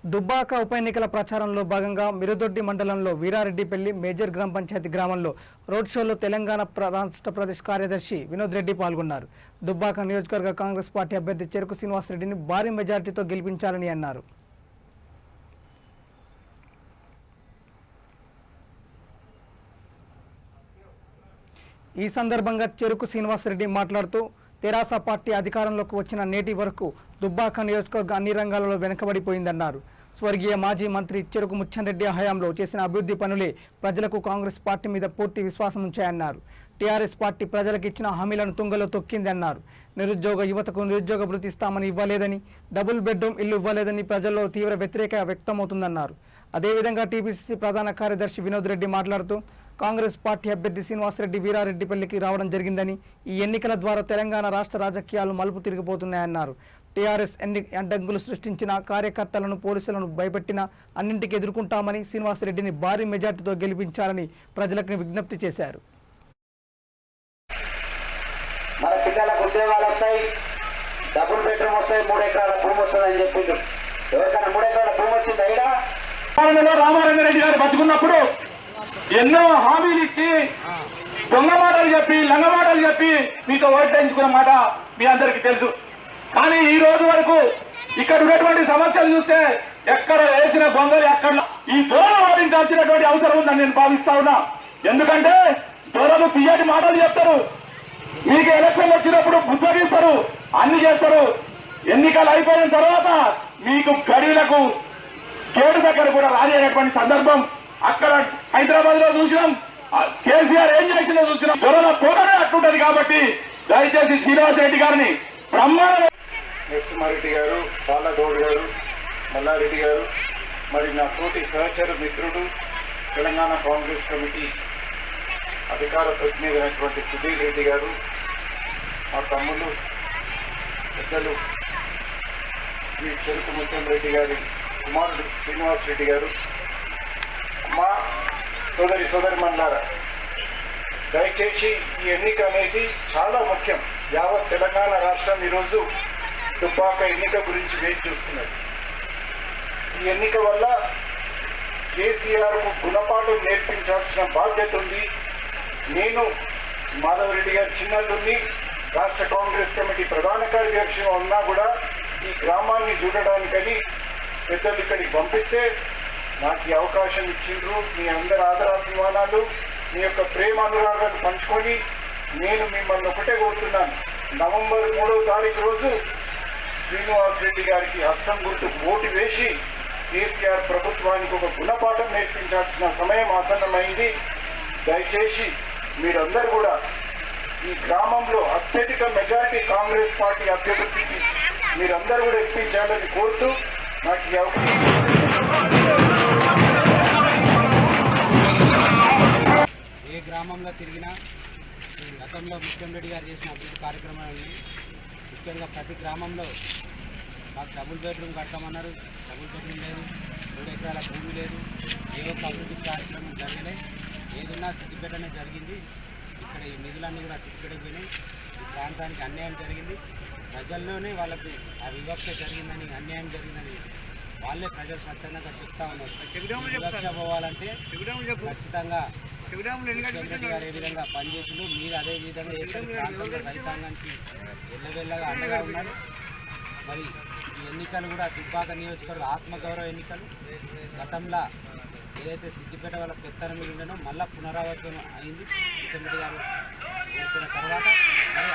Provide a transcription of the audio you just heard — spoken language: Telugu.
దుబ్బాక ఉప ఎన్నికల ప్రచారంలో భాగంగా మిరుదొడ్డి మండలంలో వీరారెడ్డిపల్లి మేజర్ గ్రామ పంచాయతీ గ్రామంలో రోడ్ షోలో తెలంగాణ రాష్ట్ర ప్రదేశ్ కార్యదర్శి వినోద్ రెడ్డి పాల్గొన్నారు. దుబ్బాక నియోజకవర్గ కాంగ్రెస్ పార్టీ అభ్యర్థి చెరుకు శ్రీనివాసరెడ్డిని భారీ మెజార్టీతో గెలిపించాలని అన్నారు. ఈ సందర్భంగా చెరుకు శ్రీనివాసరెడ్డి మాట్లాడుతూ తెరాస పార్టీ అధికారంలోకి వచ్చిన నేటి వరకు దుబ్బాక నియోజకవర్గ అన్ని రంగాలలో వెనుకబడిపోయిందన్నారు. స్వర్గీయ మాజీ మంత్రి చెరుకు ముచ్చన్రెడ్డి హయాంలో చేసిన అభివృద్ధి పనులే ప్రజలకు కాంగ్రెస్ పార్టీ మీద పూర్తి విశ్వాసం ఉంచాయన్నారు. టీఆర్ఎస్ పార్టీ ప్రజలకు ఇచ్చిన హామీలను తుంగలో తొక్కిందన్నారు. నిరుద్యోగ యువతకు నిరుద్యోగ భృతి ఇస్తామని ఇవ్వలేదని, డబుల్ బెడ్రూమ్ ఇల్లు ఇవ్వలేదని ప్రజల్లో తీవ్ర వ్యతిరేకత వ్యక్తమవుతుందన్నారు. అదేవిధంగా టీపీసీసీ ప్రధాన కార్యదర్శి వినోద్ రెడ్డి మాట్లాడుతూ కాంగ్రెస్ పార్టీ అభ్యర్థి శ్రీనివాసరెడ్డి వీరారెడ్డిపల్లికి రావడం జరిగిందని, ఈ ఎన్నికల ద్వారా తెలంగాణ రాష్ట్ర రాజకీయాలు మలుపు తిరిగిపోతున్నాయన్నారు. టీఆర్ఎస్ అడ్డంకులు సృష్టించిన కార్యకర్తలను, పోలీసులను భయపెట్టిన అన్నింటికి ఎదుర్కొంటామని శ్రీనివాసరెడ్డిని భారీ మెజార్టీతో గెలిపించాలని ప్రజలకు విజ్ఞప్తి చేశారు. మన పిల్లలకు ఉద్యోగాలు వస్తాయి, డబుల్ బెడ్రూమ్ వస్తాయి, 3 ఎకరాల భూమి వస్తుందని చెప్పిండు. ఎవరికైనా 3 ఎకరాల భూమి వచ్చింది అయినా రామారంగారెడ్డి గారు బతుకున్నప్పుడు ఎన్నో హామీలు ఇచ్చి దొంగ మాటలు చెప్పి, లంగ మాటలు చెప్పి మీతో ఓటేయించుకున్న మాట మీ అందరికీ తెలుసు. కానీ ఈ రోజు వరకు ఇక్కడ ఉన్నటువంటి సమస్యలు చూస్తే ఎక్కడ వేసిన గొంగలు ఎక్కడ ఈ దొరలు వాదించాల్సినటువంటి అవసరం ఉందని నేను భావిస్తా ఉన్నా. ఎందుకంటే దొరలు తీయటి మాటలు చెప్తారు, మీకు ఎలక్షన్ వచ్చినప్పుడు బుద్ధగిస్తారు, అన్ని చేస్తారు. ఎన్నికలు అయిపోయిన తర్వాత మీకు గడిలకు గేటు దగ్గర కూడా రాజేటువంటి సందర్భం అక్కడ హైదరాబాద్ లో చూసినాం. కేసీఆర్ ఏం చేసిందో చూసినాం. దొరల పోకనే అట్లుంటది. కాబట్టి దయచేసి శ్రీనివాసరెడ్డి గారిని బ్రహ్మాండ నరసింహారెడ్డి గారు, బాలగౌడ్ గారు, మల్లారెడ్డి గారు, మరి నా తోటి సహచర మిత్రుడు తెలంగాణ కాంగ్రెస్ కమిటీ అధికార ప్రతినిధి అయినటువంటి సుధీర్ రెడ్డి గారు, మా తమ్ముళ్ళు పెద్దలు శ్రీ చెరుకు ముచ్చన్రెడ్డి గారి కుమారుడు శ్రీనివాసరెడ్డి గారు, మా సోదరిమణులారా, దయచేసి ఈ ఎన్నిక అనేది చాలా ముఖ్యం. యావత్ తెలంగాణ రాష్ట్రం ఈరోజు దుబ్బాక ఎన్నిక గురించి వేచి చూస్తున్నది. ఈ ఎన్నిక వల్ల కేసీఆర్కు గుణపాఠం నేర్పించాల్సిన బాధ్యత ఉంది. నేను మాధవరెడ్డి గారి చిన్నల్లుని రాష్ట్ర కాంగ్రెస్ కమిటీ ప్రధాన కార్యదర్శిగా ఉన్నా కూడా ఈ గ్రామాన్ని చూడడానికని పెద్దలు ఇక్కడికి పంపిస్తే నాకు ఈ అవకాశం ఇచ్చిండ్రు. మీ అందరి ఆదరాభిమానాలు, మీ యొక్క ప్రేమ అనురాగాలు పంచుకొని నేను మిమ్మల్ని ఒకటే కోరుతున్నాను. నవంబర్ 3వ తారీఖు రోజు శ్రీనివాసరెడ్డి గారికి హస్తం గుర్తు ఓటు వేసి కేసీఆర్ ప్రభుత్వానికి ఒక గుణపాఠం నేర్పించాల్సిన సమయం ఆసన్నమైంది. దయచేసి మీరందరూ కూడా ఈ గ్రామంలో అత్యధిక మెజారిటీ కాంగ్రెస్ పార్టీ అభ్యర్థికి మీరందరూ కూడా ఇప్పించాలని కోరుతూ నాకు ఈ అవకాశం. ఏ గ్రామంలో తిరిగినా గతంలో ముఖ్యమంత్రి గారు చేసిన అభివృద్ధి కార్యక్రమాలని, ముఖ్యంగా ప్రతి గ్రామంలో మాకు డబుల్ బెడ్రూమ్ కట్టమన్నారు. డబుల్ బెడ్రూమ్ లేదు, 2 ఎకరాల భూమి లేదు, ఏ ఒక్క అభివృద్ధి కార్యక్రమం జరగలేదు. ఏదున్నా సిద్దిపేటనే జరిగింది. ఇక్కడ ఈ నిధులన్నీ కూడా సిద్దిపేటకు పోయినాయి. ఈ ప్రాంతానికి అన్యాయం జరిగింది. ప్రజల్లోనే వాళ్ళకు ఆ వివక్ష జరిగిందని, అన్యాయం జరిగిందని వాళ్ళే ప్రజలు స్వచ్ఛందంగా చెప్తా ఉన్నారు. వివక్ష పోవాలంటే ఖచ్చితంగా ముఖ్యమంత్రి గారు ఏ విధంగా పనిచేసిందో మీరు అదే విధంగా ప్రాంతంలో రైతాంగానికి వెళ్ళవెళ్ళగా అండగా ఉన్నారు. మరి ఈ ఎన్నికలు కూడా దుబ్బాక నియోజకవర్గ ఆత్మగౌరవ ఎన్నికలు. గతంలో ఏదైతే సిద్దిపేట వాళ్ళ పెత్తనం మీద ఉండనో మళ్ళీ పునరావృతం అయింది. ముఖ్యమంత్రి గారు ఓడిపోయిన తర్వాత మరి